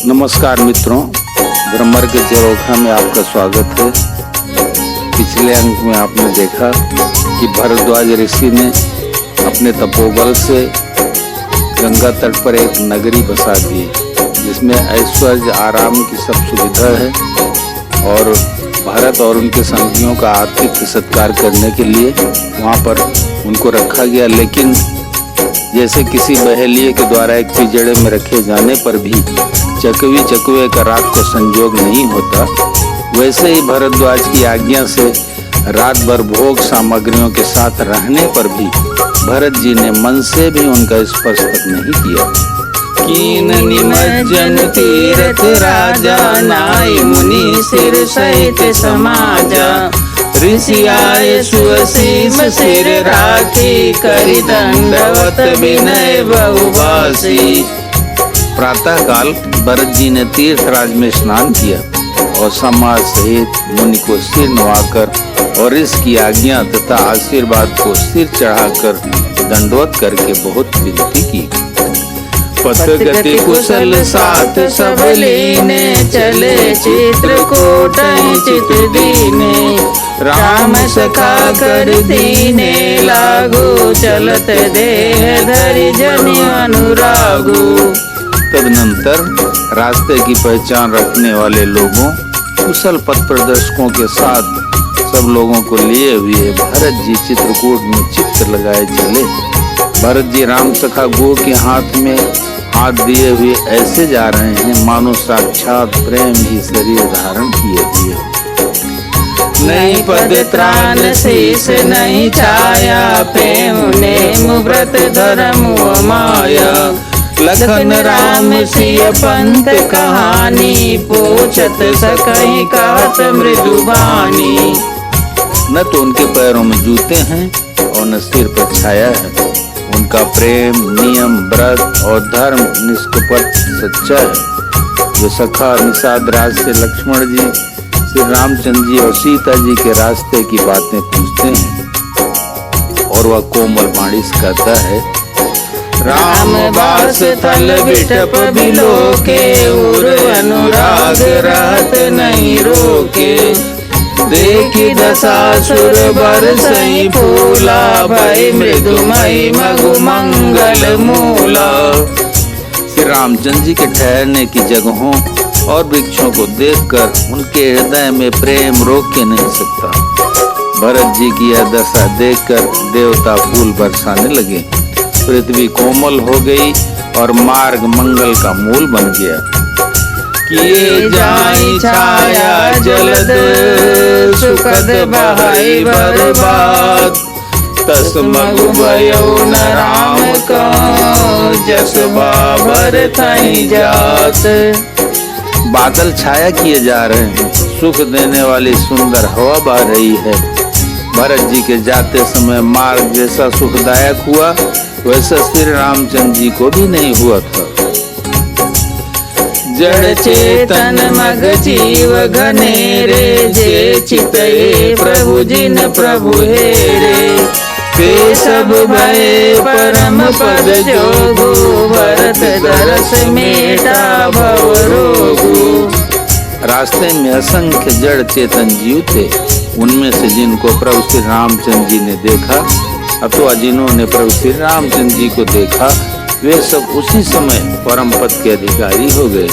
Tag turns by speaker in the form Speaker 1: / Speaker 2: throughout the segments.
Speaker 1: नमस्कार मित्रों, ब्रह्मर के चरोखा में आपका स्वागत है। पिछले अंक में आपने देखा कि भरद्वाज ऋषि ने अपने तपोबल से गंगा तट पर एक नगरी बसा दी, जिसमें ऐश्वर्य आराम की सब सुविधा है और भारत और उनके संगियों का आतिथ्य सत्कार करने के लिए वहाँ पर उनको रखा गया। लेकिन जैसे किसी बहेलिये के द्वारा एक पिंजड़े में रखे जाने पर भी चकवे का रात को संजोग नहीं होता, वैसे ही भरद्वाज की आज्ञा से रात भर भोग सामग्रियों के साथ रहने पर भी भरत जी ने मन से भी उनका स्पर्श तक नहीं किया।
Speaker 2: कीन निमज्जन तीर्थ राजा, नाई मुनि सिर सहित समाजा। ऋषि आए सुअसीम सिर राखी, करि दंडवत विनय बहुभाषी।
Speaker 1: प्रातः काल भरत जी ने तीर्थराज में स्नान किया और समाज सहित मुनि को सिर नवाकर और इसकी आज्ञा तथा आशीर्वाद को सिर चढ़ाकर दंडवत करके बहुत विनती की।
Speaker 2: पथगति कुशल साथ सब लीने, चले चित्रकूट चित दीने। राम सखा कर दीने लागू, चलत देह धरि जनि अनुरागू।
Speaker 1: तदनंतर रास्ते की पहचान रखने वाले लोगों, कुशल पथ प्रदर्शकों के साथ सब लोगों को लिए हुए भरत जी चित्रकूट में चित्र लगाए चले। भरत जी राम सखा गो के हाथ में हाथ दिए हुए ऐसे जा रहे हैं मानो साक्षात प्रेम ही शरीर धारण किए हुए।
Speaker 2: नहीं पद त्राण शीस नहीं छाया, प्रेम नेम व्रत धर्म माया। लखन राम सिय पंथ कहानी, पूछत सकहि कहत मृदुबानी।
Speaker 1: न तो उनके पैरों में जूते हैं और न सिर पर छाया है। उनका प्रेम नियम व्रत और धर्म निष्कपट सच्चा है। जो सखा निषाद राज से लक्ष्मण जी, श्री रामचंद्र जी और सीता जी के रास्ते की बातें पूछते हैं और वह कोमल वाणी से कहता है,
Speaker 2: राम बास थल बिटप बिलोके, उर अनुराग रहत नहीं रोके। देखी दशासुर बरसई फूला, भई मृदुमयी मगु मंगल मूला।
Speaker 1: श्री रामचंद्र जी के ठहरने की जगहों और वृक्षों को देखकर उनके हृदय में प्रेम रोक के नहीं सकता। भरत जी की यह दशा देखकर देवता फूल बरसाने लगे। पृथ्वी कोमल हो गई और मार्ग मंगल का मूल बन गया।
Speaker 2: किए जाई छाया जलद, सुखद बहाई बर्बाद। तस मगु भयो न राम का, जस बाबर थई जात।
Speaker 1: बादल छाया किए जा रहे हैं, सुख देने वाली सुंदर हवा बह रही है। भरत जी के जाते समय मार्ग जैसा सुखदायक हुआ, वैसा श्री रामचंद्र जी को भी नहीं हुआ था।
Speaker 2: जड़ चेतन मग जीव घनेरे, जे चितए प्रभु जिन प्रभु हेरे। ते सब भय परम पद जोगु, भरत दरस मेटा भव रोगु।
Speaker 1: रास्ते में असंख्य जड़ चेतन जीव थे। उनमें से जिनको प्रभु श्री रामचंद्र जी ने देखा अथवा जिन्होंने प्रभु श्री रामचंद्र जी को देखा, वे सब उसी समय परम पद के अधिकारी हो गए।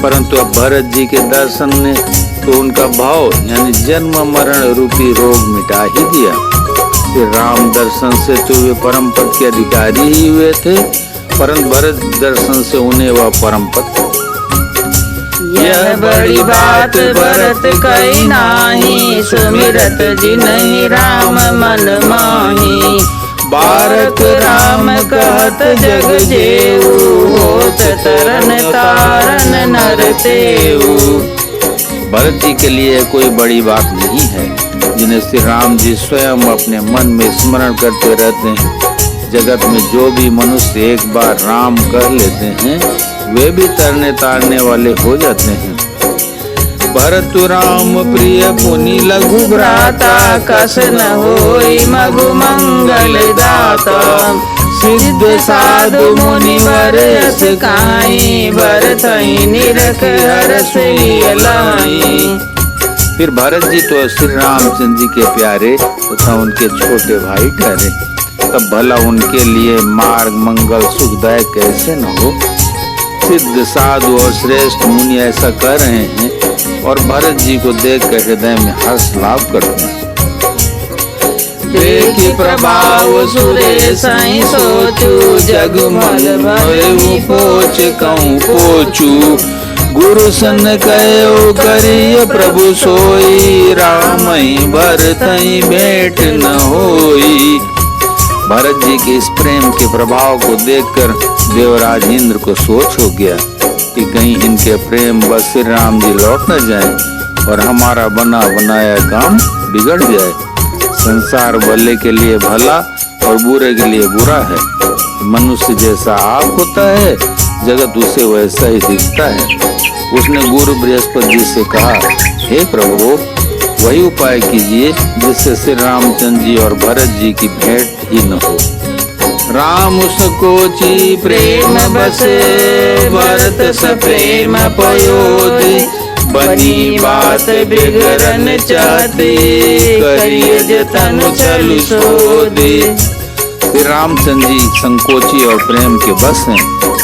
Speaker 1: परंतु अब भरत जी के दर्शन ने तो उनका भाव यानी जन्म मरण रूपी रोग मिटा ही दिया। श्री राम दर्शन से तो वे परम पद के अधिकारी ही हुए थे, परंतु भरत दर्शन से उन्हें वह परम पद।
Speaker 2: यह बड़ी बात भरत कही नाही, सुमिरत जिनहि राम मन माही। बारक राम कहत जग जेऊ, होत तरन तारन नर तेऊ।
Speaker 1: भरत जी के लिए कोई बड़ी बात नहीं है, जिन्हें श्री राम जी स्वयं अपने मन में स्मरण करते रहते हैं। जगत में जो भी मनुष्य एक बार राम कह लेते हैं, वे भी तरने तारने वाले हो जाते हैं। भरत राम प्रिय पुनि लघु
Speaker 2: भ्राता कस न होई मगु मंगल दाता सिद्ध साधु मुनिवर यस काई भरतहि निरख हरष लाई।
Speaker 1: फिर भरत जी तो श्री रामचंद्र जी के प्यारे तथा उनके छोटे भाई ठहरे, तब भला उनके लिए मार्ग मंगल सुखदायक कैसे न हो। सिद्ध साधु और श्रेष्ठ मुनि ऐसा कर रहे हैं और भरत जी को देख कर हृदय में हर्ष लाभ करते हैं।
Speaker 2: देखि प्रभाव सुरेश सोचू जगमल भरमि
Speaker 1: पोच कहूँ पोचू गुरु सन कहो करिय प्रभु सोई रामई भरतई भेंट न होई। भरत जी के इस प्रेम के प्रभाव को देखकर देवराज इंद्र को सोच हो गया कि कहीं इनके प्रेम बस श्री राम जी लौट न जाए और हमारा बना बनाया काम बिगड़ जाए। संसार भले के लिए भला और बुरे के लिए बुरा है। मनुष्य जैसा आप होता है जगत उसे वैसा ही दिखता है। उसने गुरु बृहस्पति जी से कहा, हे प्रभु वही उपाय कीजिए जिससे श्री रामचंद्र जी और भरत जी की भेंट ही न हो। राम उसकोची
Speaker 2: प्रेम बस भरत स प्रेम पयोधि बनी बात बिगड़न चाहते करिए जतन चल सोधे।
Speaker 1: श्री रामचंद्र जी संकोची और प्रेम के बस हैं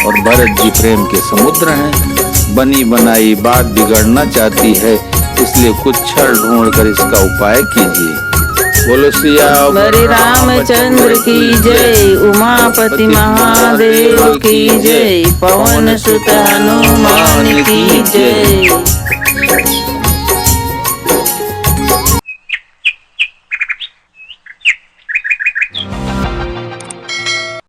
Speaker 1: और भरत जी प्रेम के समुद्र हैं। बनी बनाई बात बिगड़ना चाहती है, इसलिए कुछ छल ढूंढ कर इसका उपाय कीजिए। बोलो
Speaker 2: सियावर रामचंद्र की जय, उमापति महादेव की जय, पवन सुत हनुमान की जय।